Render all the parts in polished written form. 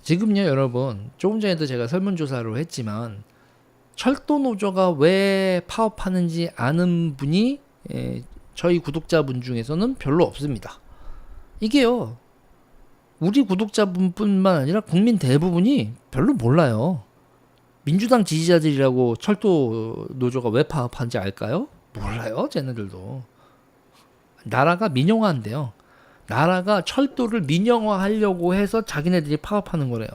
지금요, 여러분, 조금 전에도 제가 설문조사로 했지만 철도 노조가 왜 파업하는지 아는 분이 저희 구독자분 중에서는 별로 없습니다. 이게요, 우리 구독자분뿐만 아니라 국민 대부분이 별로 몰라요. 민주당 지지자들이라고 철도 노조가 왜 파업하는지 알까요? 몰라요, 쟤네들도. 나라가 민영화한대요. 나라가 철도를 민영화하려고 해서 자기네들이 파업하는 거래요.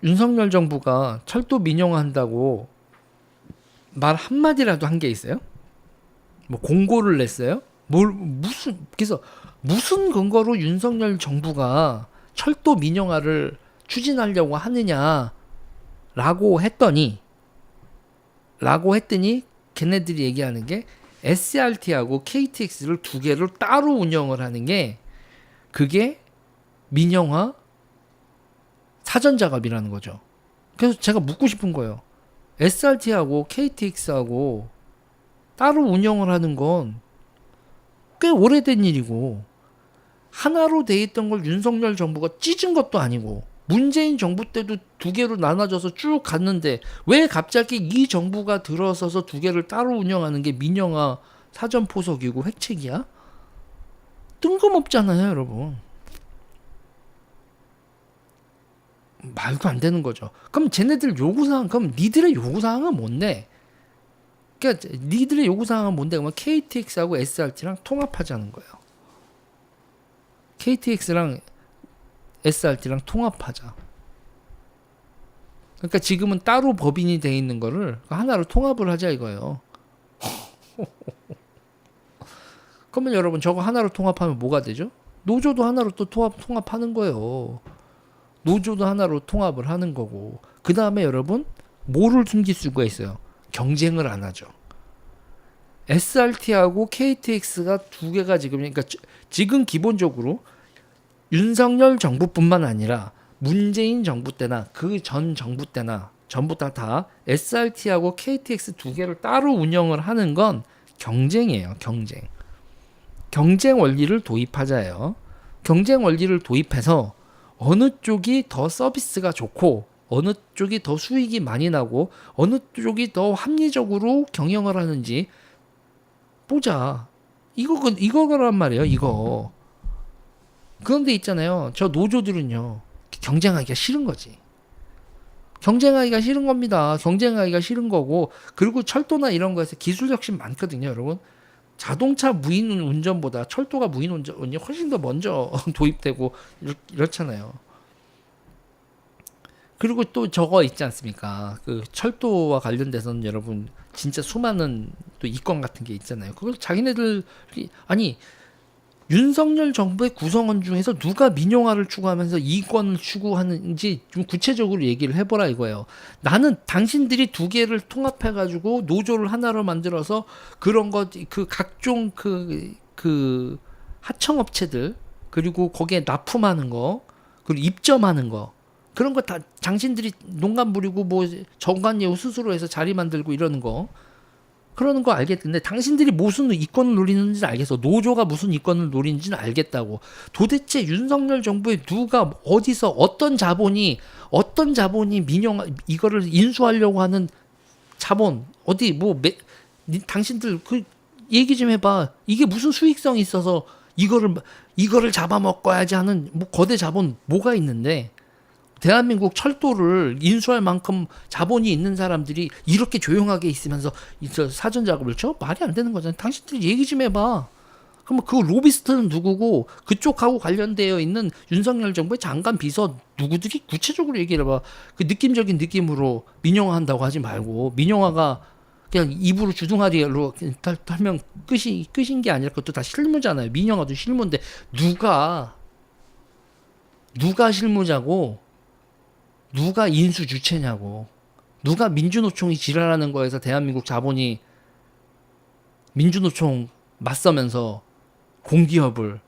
윤석열 정부가 철도 민영화한다고 말 한마디라도 한 게 있어요? 뭐 공고를 냈어요? 그래서 무슨 근거로 윤석열 정부가 철도 민영화를 추진하려고 하느냐라고 했더니 걔네들이 얘기하는 게 SRT하고 KTX를 두 개를 따로 운영을 하는 게 그게 민영화 사전 작업이라는 거죠. 그래서 제가 묻고 싶은 거예요. SRT하고 KTX하고 따로 운영을 하는 건 꽤 오래된 일이고 하나로 돼 있던 걸 윤석열 정부가 찢은 것도 아니고 문재인 정부 때도 두 개로 나눠져서 쭉 갔는데 왜 갑자기 이 정부가 들어서서 두 개를 따로 운영하는 게 민영화 사전 포석이고 획책이야? 뜬금없잖아요, 여러분. 말도 안 되는 거죠. 그럼 쟤네들 요구사항, 그럼 니들의 요구사항은 뭔데? 그러니까 니들의 요구사항은 뭔데? 그러면 KTX하고 SRT랑 통합하자는 거예요. KTX랑 SRT랑 통합하자. 그러니까 지금은 따로 법인이 돼 있는 거를 하나로 통합을 하자 이거예요. 그러면 여러분 저거 하나로 통합하면 뭐가 되죠? 노조도 하나로 또 통합하는 거예요. 노조도 하나로 통합을 하는 거고 그 다음에 여러분 뭐를 숨길 수가 있어요? 경쟁을 안 하죠. SRT하고 KTX가 두 개가 그러니까 지금 기본적으로 윤석열 정부뿐만 아니라 문재인 정부 때나 그 전 정부 때나 전부 다 SRT하고 KTX 두 개를 따로 운영을 하는 건 경쟁이에요. 경쟁 원리를 도입하자예요. 경쟁 원리를 도입해서 어느 쪽이 더 서비스가 좋고 어느 쪽이 더 수익이 많이 나고 어느 쪽이 더 합리적으로 경영을 하는지 보자. 이거란 말이에요. 이거. 그런데 있잖아요. 저 노조들은요. 경쟁하기가 싫은 거지. 경쟁하기가 싫은 겁니다. 경쟁하기가 싫은 거고 그리고 철도나 이런 거에서 기술 혁신 많거든요, 여러분. 자동차 무인 운전보다 철도가 무인 운전이 훨씬 더 먼저 도입되고 이렇잖아요. 그리고 또 저거 있지 않습니까? 그 철도와 관련돼서는 여러분 진짜 수많은 또 이권 같은 게 있잖아요. 그걸 자기네들이 아니 윤석열 정부의 구성원 중에서 누가 민영화를 추구하면서 이권을 추구하는지 좀 구체적으로 얘기를 해보라 이거예요. 나는 당신들이 두 개를 통합해가지고 노조를 하나로 만들어서 그런 그 각종 그 하청업체들 그리고 거기에 납품하는 거 그리고 입점하는 거 그런 거 다 당신들이 농간 부리고 뭐 정관예우 스스로 해서 자리 만들고 이러는 거 그러는 거 알겠는데 당신들이 무슨 이권을 노리는지는 알겠어. 노조가 무슨 이권을 노리는지는 알겠다고. 도대체 윤석열 정부에 누가 어디서 어떤 자본이 민영화 이거를 인수하려고 하는 자본 어디 당신들 그 얘기 좀 해봐. 이게 무슨 수익성이 있어서 이거를 잡아먹어야지 하는 뭐 거대 자본 뭐가 있는데 대한민국 철도를 인수할 만큼 자본이 있는 사람들이 이렇게 조용하게 있으면서 사전 작업을 쳐? 말이 안 되는 거잖아요. 당신들이 얘기 좀 해봐. 그럼 그 로비스트는 누구고 그쪽하고 관련되어 있는 윤석열 정부의 장관 비서 누구들이 구체적으로 얘기를 해봐. 그 느낌적인 느낌으로 민영화한다고 하지 말고 민영화가 그냥 입으로 주둥아리로 털면 끝인 게 아니라 그것도 다 실무잖아요. 민영화도 실무인데 누가 실무자고 누가 인수 주체냐고. 누가 민주노총이 지랄하는 거에서 대한민국 자본이 민주노총 맞서면서 공기업을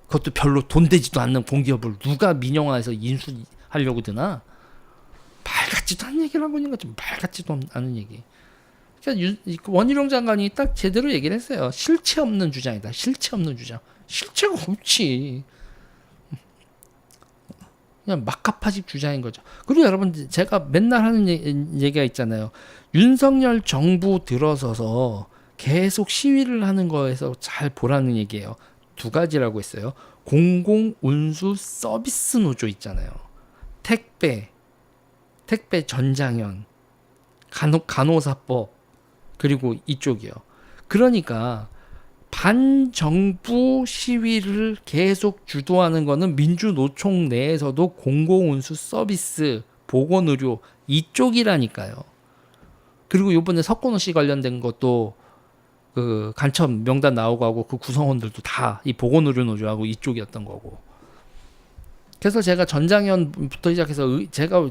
그것도 별로 돈 되지도 않는 공기업을 누가 민영화해서 인수하려고 드나? 말 같지도 않은 얘기를 하고 있는 거지. 말 같지도 않은 얘기. 그러니까 원희룡 장관이 딱 제대로 얘기를 했어요. 실체 없는 주장이다. 실체 없는 주장. 실체가 없지. 그냥 막가파집 주장인 거죠. 그리고 여러분 제가 맨날 하는 얘기가 있잖아요. 윤석열 정부 들어서서 계속 시위를 하는 거에서 잘 보라는 얘기예요. 두 가지라고 했어요. 공공운수 서비스 노조 있잖아요. 택배 전장현, 간호사법, 그리고 이쪽이요. 그러니까 반정부 시위를 계속 주도하는 거는 민주노총 내에서도 공공운수 서비스, 보건의료 이쪽이라니까요. 그리고 이번에 석건호 씨 관련된 것도 그 간첩 명단 나오고 하고 그 구성원들도 다 이 보건의료 노조하고 이쪽이었던 거고. 그래서 제가 전장현부터 시작해서 제가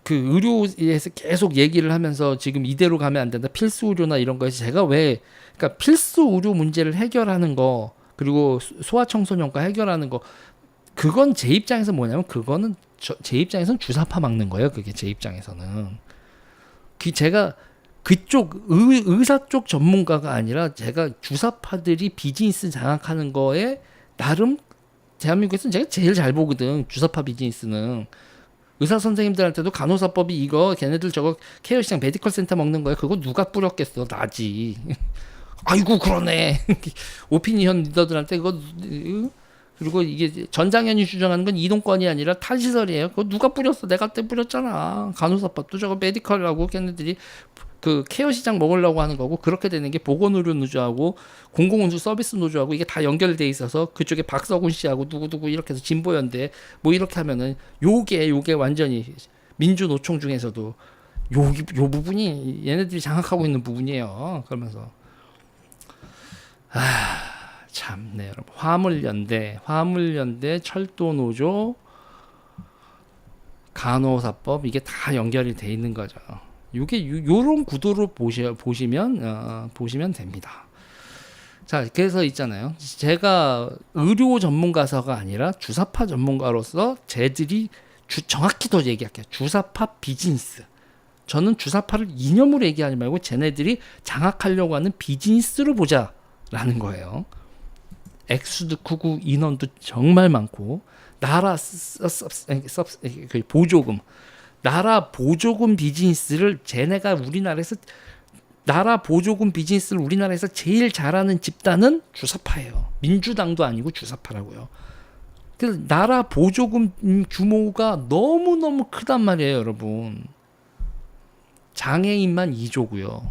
그 의료에서 계속 얘기를 하면서 지금 이대로 가면 안 된다. 필수 의료나 이런 거에서 제가 왜 그러니까 필수 의료 문제를 해결하는 거 그리고 소아청소년과 해결하는 거 그건 제 입장에서 뭐냐면 그거는 제 입장에서는 주사파 막는 거예요. 그게 제 입장에서는 제가 그쪽 의사 쪽 전문가가 아니라 제가 주사파들이 비즈니스 장악하는 거에 나름 대한민국에서는 제가 제일 잘 보거든. 주사파 비즈니스는 의사 선생님들한테도 간호사법이 이거 걔네들 저거 케어 시장 메디컬 센터 먹는 거야. 그거 누가 뿌렸겠어? 나지. 아이고 그러네. 오피니언 리더들한테 그거 그리고 이게 전장현이 주장하는 건 이동권이 아니라 탈시설이에요. 그거 누가 뿌렸어? 내가 때 뿌렸잖아. 간호사법도 저거 메디컬하고 걔네들이 그 케어 시장 먹으려고 하는 거고 그렇게 되는 게 보건의료 노조하고 공공운수 서비스 노조하고 이게 다 연결돼 있어서 그쪽에 박서군 씨하고 누구누구 이렇게 해서 진보연대 뭐 이렇게 하면은 요게 완전히 민주노총 중에서도 요 부분이 얘네들이 장악하고 있는 부분이에요. 그러면서 참네 여러분 화물연대 철도노조 간호사법 이게 다 연결이 돼 있는 거죠. 이게 요런 구도로 보시면 됩니다. 자, 그래서 있잖아요. 제가 의료 전문가서가 아니라 주사파 전문가로서 쟤들이 정확히 더 얘기할게요. 주사파 비즈니스. 저는 주사파를 이념으로 얘기하지 말고 쟤네들이 장악하려고 하는 비즈니스로 보자라는 거예요. 액수도 크고 인원도 정말 많고 나라 보조금 나라 보조금 비즈니스를 쟤네가 나라 보조금 비즈니스를 우리나라에서 제일 잘하는 집단은 주사파예요. 민주당도 아니고 주사파라고요. 그래서 나라 보조금 규모가 너무너무 크단 말이에요, 여러분. 장애인만 2조고요.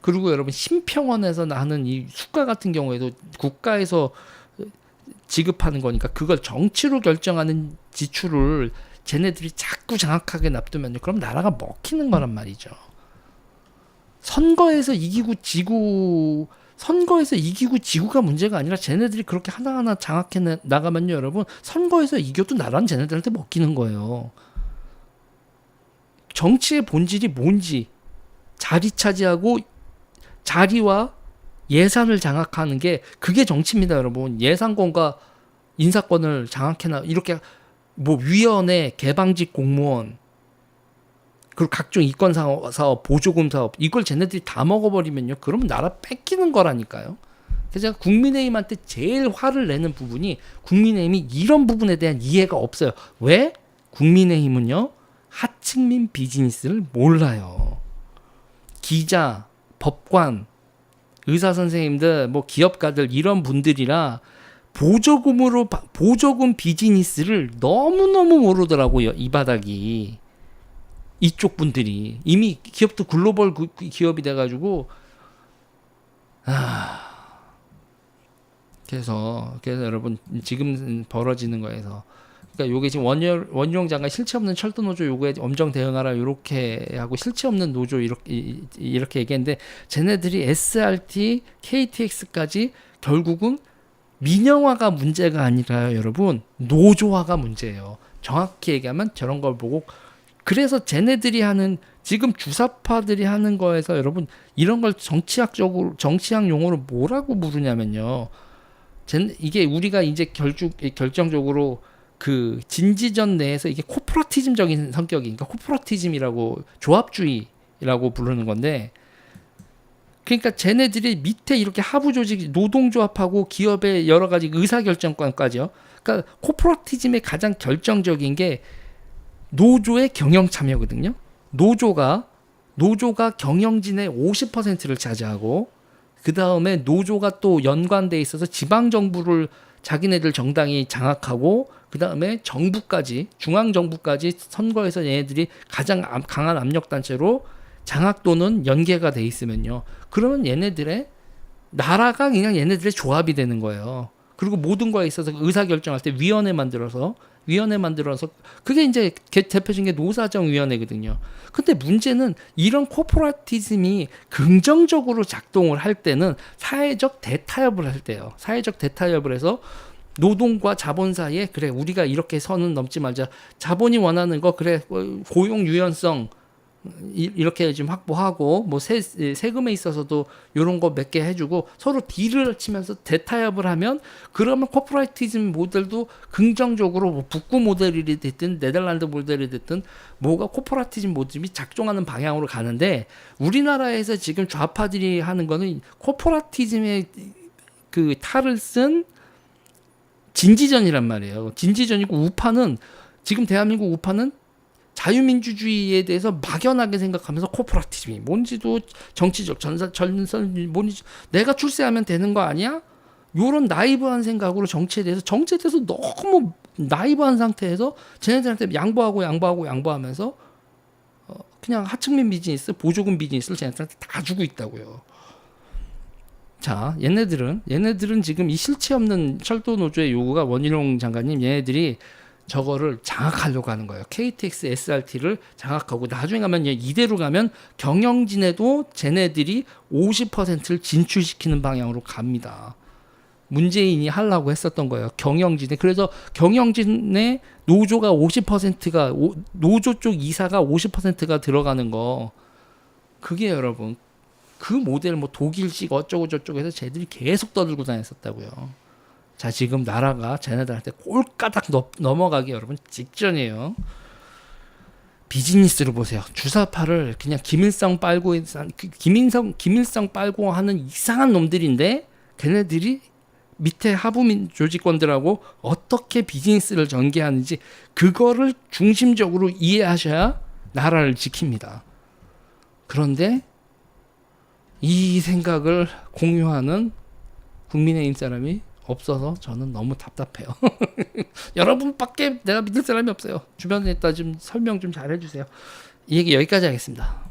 그리고 여러분 심평원에서 나는 이 수가 같은 경우에도 국가에서 지급하는 거니까 그걸 정치로 결정하는 지출을 쟤네들이 자꾸 장악하게 놔두면요. 그럼 나라가 먹히는 거란 말이죠. 선거에서 이기고 지구가 문제가 아니라 쟤네들이 그렇게 하나하나 장악해 나가면요. 여러분 선거에서 이겨도 나라는 쟤네들한테 먹히는 거예요. 정치의 본질이 뭔지 자리 차지하고 자리와 예산을 장악하는 게 그게 정치입니다. 여러분 예산권과 인사권을 장악해나 이렇게 뭐 위원회, 개방직 공무원, 그리고 각종 이권 사업, 보조금 사업 이걸 쟤네들이 다 먹어버리면요. 그러면 나라 뺏기는 거라니까요. 그래서 제가 국민의힘한테 제일 화를 내는 부분이 국민의힘이 이런 부분에 대한 이해가 없어요. 왜? 국민의힘은요. 하층민 비즈니스를 몰라요. 기자, 법관, 의사 선생님들, 뭐 기업가들 이런 분들이라 보조금 비즈니스를 너무너무 모르더라고요. 이 바닥이. 이쪽 분들이. 이미 기업도 글로벌 기업이 돼가지고, 그래서 여러분, 지금 벌어지는 거에서. 그러니까 요게 지금 원희룡 장관 실체 없는 철도노조 요구에 엄정 대응하라 요렇게 하고 실체 없는 노조 이렇게 얘기했는데 쟤네들이 SRT, KTX까지 결국은 민영화가 문제가 아니라요, 여러분. 노조화가 문제예요. 정확히 얘기하면 저런 걸 보고 그래서 쟤네들이 하는 지금 주사파들이 하는 거에서 여러분 이런 걸 정치학 용어로 뭐라고 부르냐면요. 이게 우리가 이제 결정적으로 그 진지전 내에서 이게 코퍼러티즘적인 성격이니까 코퍼러티즘이라고 조합주의라고 부르는 건데 그러니까 쟤네들이 밑에 이렇게 하부 조직, 노동조합하고 기업의 여러 가지 의사결정권까지요. 그러니까 코퍼레티즘의 가장 결정적인 게 노조의 경영 참여거든요. 노조가 경영진의 50%를 차지하고 그 다음에 노조가 또 연관돼 있어서 지방 정부를 자기네들 정당이 장악하고 그 다음에 정부까지 중앙 정부까지 선거에서 얘네들이 가장 강한 압력 단체로 장악 또는 연계가 돼 있으면요. 그러면 얘네들의 나라가 그냥 얘네들의 조합이 되는 거예요. 그리고 모든 거에 있어서 의사 결정할 때 위원회 만들어서 그게 이제 대표적인 게 노사정위원회거든요. 근데 문제는 이런 코퍼레티즘이 긍정적으로 작동을 할 때는 사회적 대타협을 할 때요. 사회적 대타협을 해서 노동과 자본 사이에 그래 우리가 이렇게 선은 넘지 말자. 자본이 원하는 거 그래 고용 유연성 이렇게 좀 확보하고 뭐 세금에 있어서도 이런 거 몇 개 해주고 서로 딜을 치면서 대타협을 하면 그러면 코퍼레이티즘 모델도 긍정적으로 뭐 북구 모델이 됐든 네덜란드 모델이 됐든 뭐가 코퍼레이티즘 모델이 작동하는 방향으로 가는데 우리나라에서 지금 좌파들이 하는 거는 코퍼레이티즘의 그 탈을 쓴 진지전이란 말이에요. 진지전이고 우파는 지금 대한민국 우파는 자유민주주의에 대해서 막연하게 생각하면서 코퍼레티즘이 뭔지도 정치적 전선 뭔지 내가 출세하면 되는 거 아니야? 요런 나이브한 생각으로 정치에 대해서 너무 나이브한 상태에서 쟤네들한테 양보하면서 그냥 하층민 비즈니스, 보조금 비즈니스를 쟤네들한테 다 주고 있다고요. 자, 얘네들은 지금 이 실체 없는 철도 노조의 요구가 원희룡 장관님 얘네들이 저거를 장악하려고 하는 거예요. KTX, SRT를 장악하고 나중에 가면 이대로 가면 경영진에도 쟤네들이 50%를 진출시키는 방향으로 갑니다. 문재인이 하려고 했었던 거예요. 경영진에. 그래서 경영진의 노조가 50%가 노조 쪽 이사가 50%가 들어가는 거. 그게 여러분 그 모델 뭐 독일식 어쩌고 저쩌고 해서 쟤들이 계속 떠들고 다녔었다고요. 자, 지금 나라가 쟤네들한테 꼴까닥 넘어가기 여러분 직전이에요. 비즈니스로 보세요. 주사파를 그냥 김일성 빨고 하는 이상한 놈들인데 걔네들이 밑에 하부민 조직권들하고 어떻게 비즈니스를 전개하는지 그거를 중심적으로 이해하셔야 나라를 지킵니다. 그런데 이 생각을 공유하는 국민의힘 사람이 없어서 저는 너무 답답해요. 여러분밖에 내가 믿을 사람이 없어요. 주변에다 좀 설명 좀 잘해주세요. 이 얘기 여기까지 하겠습니다.